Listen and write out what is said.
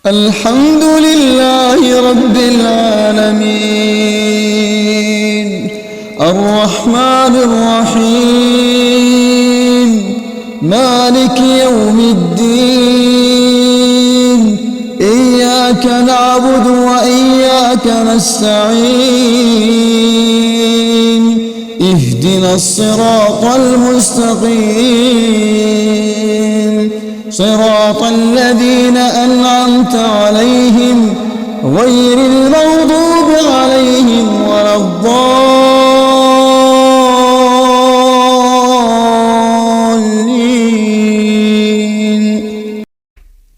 الحمد لله رب العالمين الرحمن الرحيم مالك يوم الدين إياك نعبد وإياك نستعين اهدنا الصراط المستقيم صراط الذين أنعمت عليهم غير المغضوب عليهم ولا الضالين.